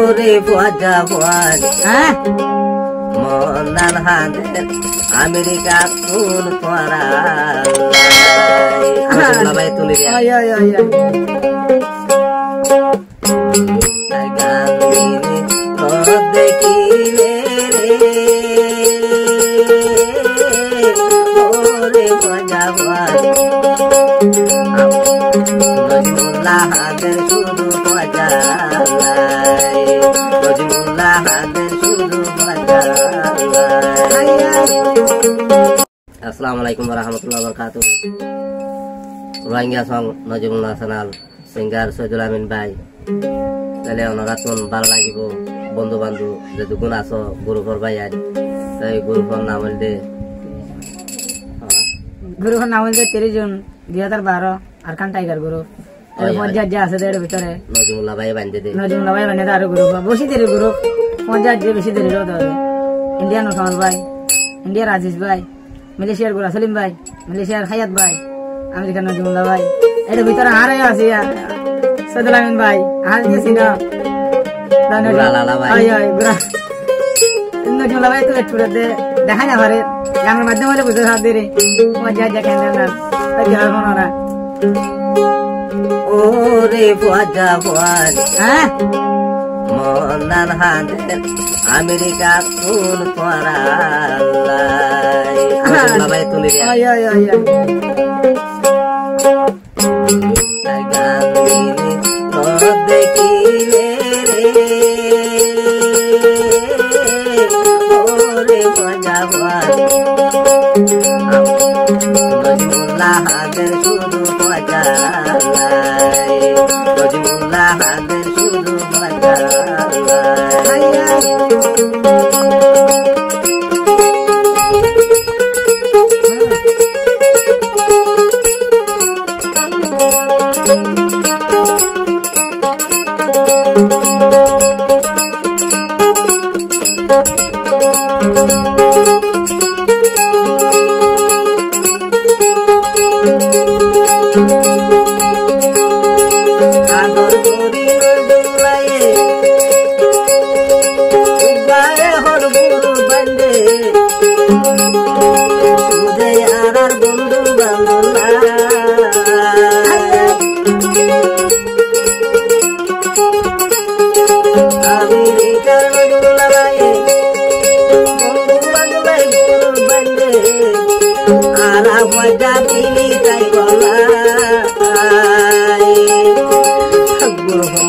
ওরে ভজা ভজ মনান হাদের আমেরিকা কোন তোরা ভাই তুলি দেখিলে রে ওরে ভজা ভজ নজমুল্লাহ হাদের শুধু ভজা নজমুল্লাহ হাদের শুধু ভজা। আসসালামু আলাইকুম ওয়া রাহমাতুল্লাহি ওয়া বারাকাতুহু। রোহিঙ্গা সং নজমুল্লাহ চ্যানেল সিঙ্গার সৈয়দুল আমিন ভাই তাহলে অনরাতন ভালো লাগিব বন্ধু বান্ধব যে দুগুণ আছো গ্রুপর ভাই আর তাই গ্রুপর নাম হইলে গ্রুপর নাম হইলে 30 June 2012 Arakan tiger group panchayat যে আছে এর ভিতরে নজমুল্লাহ ভাই বান্ধে দে নজমুল্লাহ ভাই বান্ধে আর গ্রুপ বসি দেরি গ্রুপ পঞ্চায়েত যে বেশি দেরি হতে হবে ইন্ডিয়ান ওসমান ভাই ইন্ডিয়ার আজিজ ভাই মালয়েশিয়ার গোরা সলিম ভাই মালয়েশিয়ার হায়াত ভাই আমেরিকার নজমুল্লাহ ভাই এর ভিতরে আরে আছে সৈয়দুল আমিন ভাই আর গেছি না লালা ভাই নজমুল্লাহ ভাই তো একটু দেখা না পারে গানের মাধ্যমে হলে বুঝতে সাথ দিয়ে মজা যা কেন না তাই মনে না ওরে ভজা ভজ মনান হাদের আমেরিকা কোন তোরা ভাই তুলি দেখিলে রে ওরে ভজা ভজ নজমুল্লাহ হাদের শুধু ভজা নজমুল্লাহ হাদের শুধু ভজা।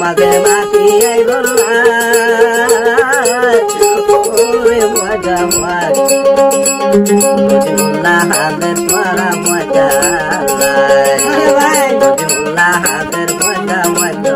মাঝে বাকি আই বললা ওরে মজা নজমুল্লাহ হাদের তোরা মজা নজমুল্লাহ হাদের মজা মজা।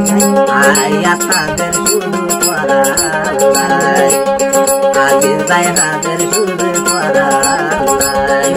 আইয়া তাদের শুধু পড়ালাই আজিজ ভাই তাদের শুধু পড়ালাই